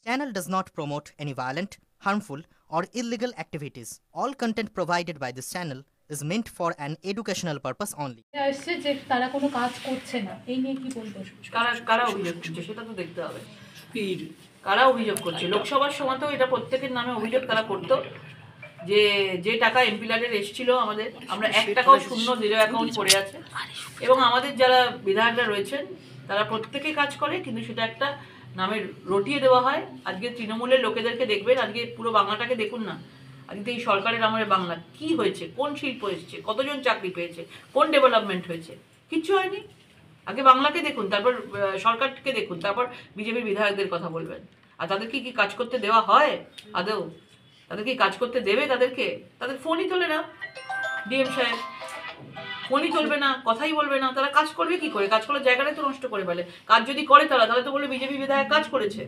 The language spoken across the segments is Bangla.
Channel does not promote any violent, harmful, or illegal activities. All content provided by this channel is meant for an educational purpose only. আসছে যে তারা কোনো কাজ করছে না, এই নিয়ে কি বলবো? কারা অভিযোগ করছে সেটা তো দেখতে হবে। কারা অভিযোগ করছে? লোকসভার সময় তো এটা প্রত্যেকের নামে অভিযোগ তারা করতো যে যে টাকা এমপিলারের এসেছিল আমাদের, আমরা 1 টাকাও শূন্য জিরো অ্যাকাউন্ট পড়ে আছে। এবং আমাদের যারা বিধায়করা রয়েছেন তারা প্রত্যেকে কাজ করে, কিন্তু সেটা একটা নামের রটিয়ে দেওয়া হয়। আজকে তৃণমূলের লোকেদেরকে দেখবেন, আজকে পুরো বাংলাটাকে দেখুন না। আজকে এই সরকারের আমাদের বাংলা কি হয়েছে, কোন শিল্প এসেছে, কতজন চাকরি পেয়েছে, কোন ডেভেলপমেন্ট হয়েছে? কিচ্ছু হয়নি। আগে বাংলাকে দেখুন, তারপর সরকারকে দেখুন, তারপর বিজেপির বিধায়কদের কথা বলবেন। আর তাদেরকে কি কাজ করতে দেওয়া হয় আদৌ? তাদের কি কাজ করতে দেবে? তাদের ফোনই তোলে না ডিএম সাহেব, ফোনই চলবে না, কথাই বলবে না। তারা কাজ করবে কি করে? কাজ করার জায়গাটাই তো নষ্ট করে ফেলে। কাজ যদি করে তাহলে তো বলবে বিজেপি বিধায়ক কাজ করেছে,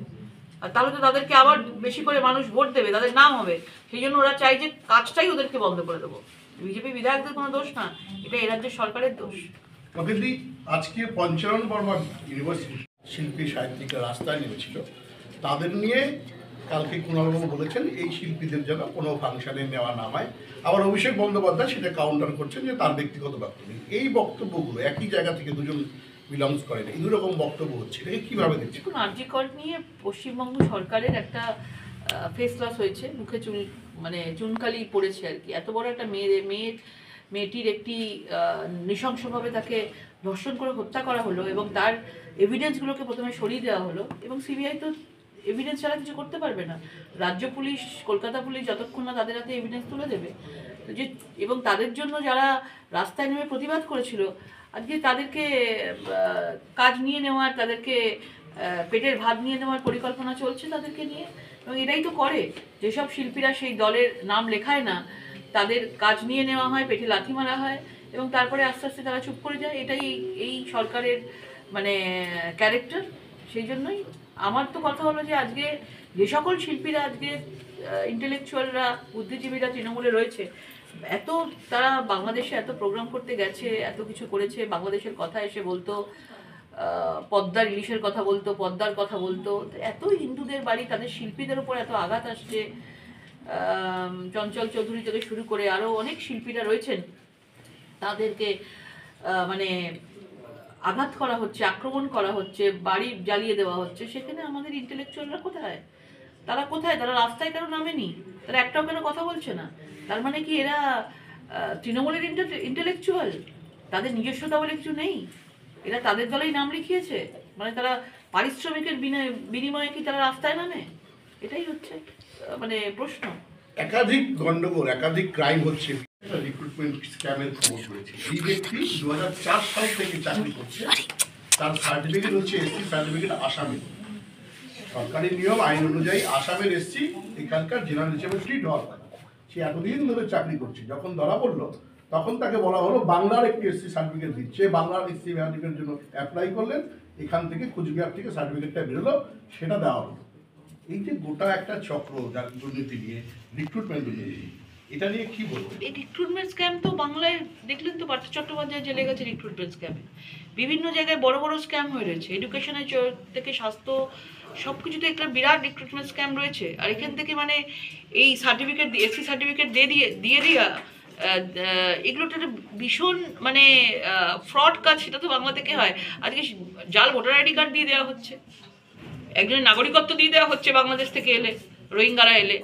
আর তাহলে তো তাদেরকে আবার বেশি করে মানুষ ভোট দেবে, তাদের নাম হবে। সেই জন্য ওরা চাই যে কাজটাই ওদেরকে বন্ধ করে দেবো। বিজেপি বিধায়কদের কোনো দোষ না, এটা এই রাজ্যের সরকারের দোষ। আজকে পঞ্চানন বর্মা ইউনিভার্সিটি শিল্পী সাহিত্যিকরা রাস্তায় নেমেছিল, তাদের নিয়ে কালকে কুণালবাবু বলেছেন এই শিল্পীদের যেন কোনো ফাংশনে নেওয়া না হয়। আবার অভিষেক বন্দ্যোপাধ্যায় সেটা কাউন্টার করছেন যে তার ব্যক্তিগত বক্তব্য। এই বক্তব্যগুলো একই জায়গা থেকে দুজন বিলংস করেন, এই দুরকম বক্তব্য হচ্ছে, এটাকে কীভাবে দেখছি? আরজি কর নিয়ে পশ্চিমবঙ্গ সরকারের একটা ফেস লস হয়েছে, মুখে চুনকালি পড়েছে আর কি। এত বড় একটা মেয়েটির একটি নৃশংসভাবে তাকে ধর্ষণ করে হত্যা করা হলো, এবং তার এভিডেন্সগুলোকে প্রথমে সরিয়ে দেওয়া হলো। এবং সিবিআই তো এভিডেন্স ছাড়া কিছু করতে পারবে না। রাজ্য পুলিশ, কলকাতা পুলিশ যতক্ষণ না তাদের হাতে এভিডেন্স তুলে দেবে যে, এবং তাদের জন্য যারা রাস্তায় নেমে প্রতিবাদ করেছিল, আজকে তাদেরকে কাজ নিয়ে নেওয়ার, তাদেরকে পেটের ভাত নিয়ে নেওয়ার পরিকল্পনা চলছে তাদেরকে নিয়ে। এবং এটাই তো করে, যেসব শিল্পীরা সেই দলের নাম লেখায় না, তাদের কাজ নিয়ে নেওয়া হয়, পেটে লাথি মারা হয়, এবং তারপরে আস্তে আস্তে তারা চুপ করে যায়। এটাই এই সরকারের ক্যারেক্টার। সেই জন্যই আমার তো কথা হলো যে আজকে যে সকল শিল্পীরা, আজকে ইন্টেলেকচুয়ালরা, বুদ্ধিজীবীরা তৃণমূলে রয়েছে, তারা বাংলাদেশে এত প্রোগ্রাম করতে গেছে, এত কিছু করেছে, বাংলাদেশের কথা এসে বলতো, পদ্মার ইলিশের কথা বলতো, পদ্মার কথা বলতো। এত হিন্দুদের বাড়ি, তাদের শিল্পীদের উপর এত আঘাত আসছে। চঞ্চল চৌধুরী থেকে শুরু করে আরও অনেক শিল্পীরা রয়েছেন, তাদেরকে আঘাত করা হচ্ছে, আক্রমণ করা হচ্ছে, বাড়ি জ্বালিয়ে দেওয়া হচ্ছে। সেখানে আমাদের ইন্টেলেকচুয়ালরা কোথায়? তারা কোথায়? তারা রাস্তায় কেন নামেনি? তারা একটাও কেন কথা বলছে না? তার মানে কি এরা তৃণমূলের ইন্টেলেকচুয়াল? তাদের নিজস্বতা বলে কিছু নেই? এরা তাদের দলেই নাম লিখিয়েছে, তারা পারিশ্রমিকের বিনিময়ে কি তারা রাস্তায় নামে? এটাই হচ্ছে প্রশ্ন। একাধিক গন্ডগোল, একাধিক ক্রাইম হচ্ছে, রিক্রুটমেন্ট স্ক্যামের খবর পড়েছে। এই ব্যক্তি 2004 সাল থেকে চাকরি করছে, তার সার্টিফিকেট হচ্ছে এসসি সার্টিফিকেট আসামে। সরকারি নিয়ম আইন অনুযায়ী আসামের এসসি এখানকার জেনারেল হিসেবে ট্রিট হওয়ার কথা। সে এতদিন ধরে চাকরি করছে, যখন ধরা পড়লো তখন তাকে বলা হলো বাংলার একটি এসসি সার্টিফিকেট দিচ্ছে, বাংলার এসসি সার্টিফিকেটের জন্য অ্যাপ্লাই করলেন, এখান থেকে কুচবিহার থেকে সার্টিফিকেটটা বেরোলো, সেটা দেওয়া হলো। এই যে গোটা একটা চক্র, যার দুর্নীতি নিয়ে, রিক্রুটমেন্ট নিয়ে, এটা নিয়ে কি বলবো? এই রিক্রুটমেন্ট স্ক্যাম তো বাংলায় দেখলেন তো, পার্থ চট্টোপাধ্যায় জেলে গেছে রিক্রুটমেন্ট স্ক্যামে। বিভিন্ন জায়গায় বড় বড় স্ক্যাম হয়ে রয়েছে, এডুকেশনের থেকে স্বাস্থ্য সব কিছুতে একটা বিরাট রিক্রুটমেন্ট স্ক্যাম রয়েছে। আর এখান থেকে এই সার্টিফিকেট, এসসি সার্টিফিকেট দিয়ে দিয়া, এগুলো একটা ভীষণ ফ্রড কাজ। সেটা তো বাংলা থেকে হয়। আজকে জাল ভোটার আইডি কার্ড দিয়ে দেওয়া হচ্ছে, একজনের নাগরিকত্ব দিয়ে দেওয়া হচ্ছে বাংলাদেশ থেকে এলে, রোহিঙ্গারা এলে,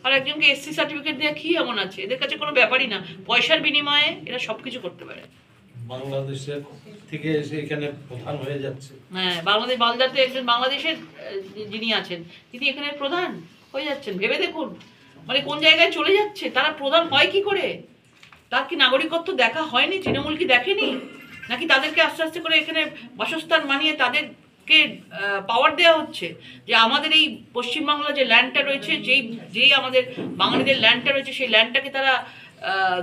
আর একজনকে এসসি সার্টিফিকেট দেওয়া কি এমন আছে? এদের কাছে কোনো ব্যাপারই না, পয়সার বিনিময়ে এরা সবকিছু করতে পারে। বাংলাদেশের থেকে এসে এখানে প্রধান হয়ে যাচ্ছে। হ্যাঁ, মালদাতে একজন বাংলাদেশের যিনি আছেন, তিনি এখানে প্রধান হয়ে যাচ্ছেন। ভেবে দেখুন কোন জায়গায় চলে যাচ্ছে। তারা প্রধান হয় কি করে? তার কি নাগরিকত্ব দেখা হয়নি? তৃণমূল কি দেখেনি? নাকি তাদেরকে আস্তে আস্তে করে এখানে বাসস্থান মানিয়ে তাদেরকে পাওয়ার দেওয়া হচ্ছে যে আমাদের এই পশ্চিমবাংলা যে ল্যান্ডটা রয়েছে, যেই আমাদের বাঙালিদের ল্যান্ডটা রয়েছে, সেই ল্যান্ডটাকে তারা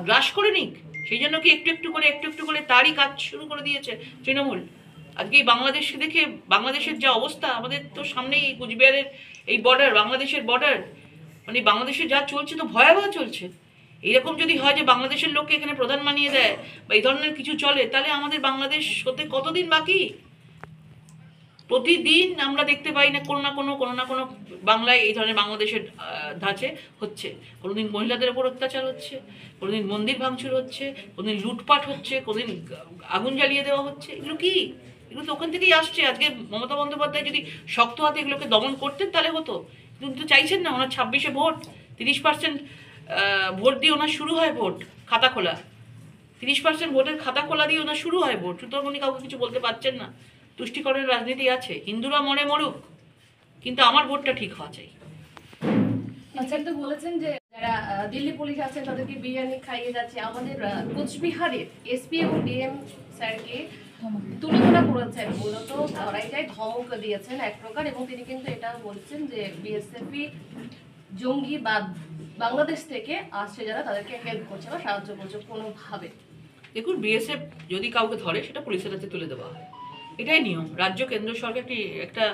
গ্রাস করে নিক? সেই জন্য কি একটু একটু করে তারই কাজ শুরু করে দিয়েছে তৃণমূল। আজকে এই বাংলাদেশকে দেখে, বাংলাদেশের যা অবস্থা, আমাদের তো সামনেই কুচবিহারের এই বর্ডার, বাংলাদেশের বর্ডার, বাংলাদেশে যা চলছে তো ভয়াবহ চলছে। এইরকম যদি হয় যে বাংলাদেশের লোককে এখানে প্রধান মানিয়ে দেয় বা এই ধরনের কিছু চলে, তাহলে আমাদের বাংলাদেশ হতে কতদিন বাকি? প্রতিদিন আমরা দেখতে পাই না কোনো না কোনো বাংলায় এই ধরনের বাংলাদেশের ধাঁচে হচ্ছে। কোনোদিন মহিলাদের উপর অত্যাচার হচ্ছে, কোনোদিন মন্দির ভাঙচুর হচ্ছে, কোনোদিন লুটপাট হচ্ছে, কোনোদিন আগুন জ্বালিয়ে দেওয়া হচ্ছে। এগুলো কি? এগুলো তো ওখান থেকেই আসছে। আজকে মমতা বন্দ্যোপাধ্যায় যদি শক্ত হাতে এগুলোকে দমন করতেন তাহলে হতো, কিন্তু তো চাইছেন না। ওনার 26-এ ভোট, 30% ভোট দিয়ে ওনার শুরু হয় ভোট খাতা খোলা। 30% ভোটের খাতা খোলা দিয়ে ওনার শুরু হয় ভোট। সুতরাং উনি কাউকে কিছু বলতে পারছেন না। তুষ্টিকরণের রাজনীতি আছে, হিন্দুরা মরে মরুক, কিন্তু আমার ভোটটা ঠিক হওয়া চাই। আচ্ছা, তো বলেছেন যে যারা দিল্লি পুলিশ আছে তাদেরকে বিরিয়ানি খাইয়ে যাচ্ছে। আমাদের কোচবিহারের এসপি এবং ডিএম স্যারকে তুলনা করেছেন, মূলত ধরাই যায় ধমক দিয়েছেন এক প্রকার, এবং তিনি কিন্তু এটা বলছেন যে বিএসএফই জঙ্গি বা বাংলাদেশ থেকে আসছে যারা তাদেরকে হেল্প করছে বা সাহায্য করছে কোনোভাবে। দেখুন, বিএসএফ যদি কাউকে ধরে সেটা পুলিশের হাতে তুলে দেওয়া হয়, এটাই নিয়ম। রাজ্য কেন্দ্র সরকার একটা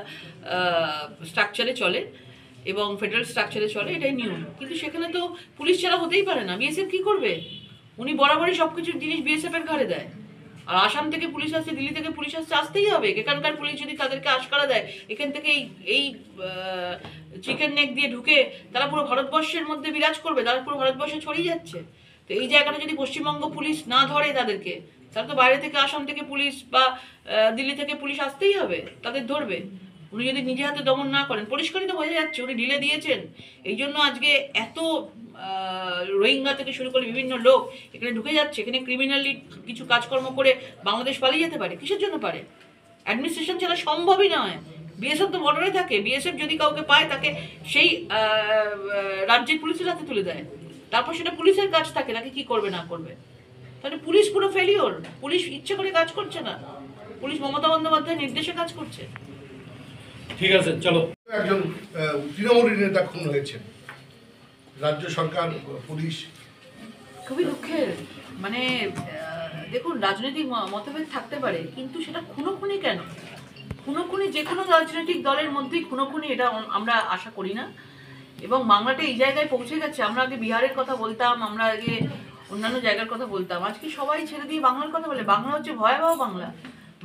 স্ট্রাকচারে চলে এবং ফেডারেল স্ট্রাকচারে চলে, এটাই নিয়ম। কিন্তু সেখানে তো পুলিশ ছাড়া হতেই পারে না। বিএসএফ কী করবে? উনি বরাবরই সব কিছু জিনিস বিএসএফের ঘাড়ে দেয়। আর আসাম থেকে পুলিশ আসছে, দিল্লি থেকে পুলিশ আসছে, আসতেই হবে। এখানকার পুলিশ যদি তাদেরকে আশকারা দেয়, এখান থেকে এই চিকেন নেক দিয়ে ঢুকে তারা পুরো ভারতবর্ষের মধ্যে বিরাজ করবে, তারা পুরো ভারতবর্ষে ছড়িয়ে যাচ্ছে। তো এই জায়গাটা যদি পশ্চিমবঙ্গ পুলিশ না ধরে তাদেরকে, তাহলে তো বাইরে থেকে আসাম থেকে পুলিশ বা দিল্লি থেকে পুলিশ আসতেই হবে, তাদের ধরবে। উনি যদি নিজে হাতে দমন না করেন, পরিষ্কারই তো বোঝা যাচ্ছে উনি ঢিলে দিয়েছেন। এই জন্য আজকে এত রোহিঙ্গা থেকে শুরু করে বিভিন্ন লোক এখানে ঢুকে যাচ্ছে। এখানে ক্রিমিনালি কিছু কাজকর্ম করে বাংলাদেশ পালিয়ে যেতে পারে। কিসের জন্য পারে? অ্যাডমিনিস্ট্রেশন ছাড়া সম্ভবই নয়। বিএসএফ তো বর্ডারে থাকে। বিএসএফ যদি কাউকে পায় তাকে সেই রাজ্যের পুলিশের হাতে তুলে দেয়, তারপর সেটা পুলিশের কাজ থাকে নাকি কি করবে না করবে। তাহলে পুলিশ পুরো ফেলিওর। পুলিশ ইচ্ছে করে কাজ করছে না, পুলিশ মমতা বন্দ্যোপাধ্যায়ের নির্দেশে কাজ করছে। ঠিক আছে, চলো। একজন তৃণমূলী নেতা খুন হয়েছে, রাজ্য সরকার পুলিশ। খুবই দুঃখের। মানে দেখুন, রাজনৈতিক মতভেদ থাকতে পারে, কিন্তু সেটা খুনোখুনি কেন? খুনোখুনি যে কোনো রাজনৈতিক দলের মধ্যেই খুনোখুনি, এটা আমরা আশা করি না। এবং বাংলাটা এই জায়গায় পৌঁছে গেছে। আমরা আগে বিহারের কথা বলতাম, আমরা আগে অন্যান্য জায়গার কথা বলতাম, আজকে সবাই ছেড়ে দিয়ে বাংলার কথা বলে। বাংলা হচ্ছে ভয়াবহ বাংলা।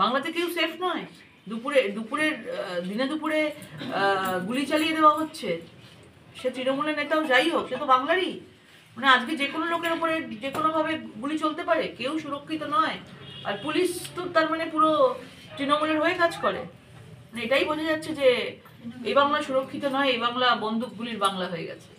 বাংলাতে কেউ সেফ নয়। দিনে দুপুরে গুলি চালিয়ে দেওয়া হচ্ছে। সে তৃণমূলের নেতাও যাই হোক, সে তো বাংলারই। মানে আজকে যে কোনো লোকের উপরে যে কোনোভাবে গুলি চলতে পারে, কেউ সুরক্ষিত নয়। আর পুলিশ তো তার মানে পুরো তৃণমূলের হয়ে কাজ করে। মানে এটাই বোঝা যাচ্ছে যে এই বাংলা সুরক্ষিত নয়, এই বাংলা বন্দুক গুলির বাংলা হয়ে গেছে।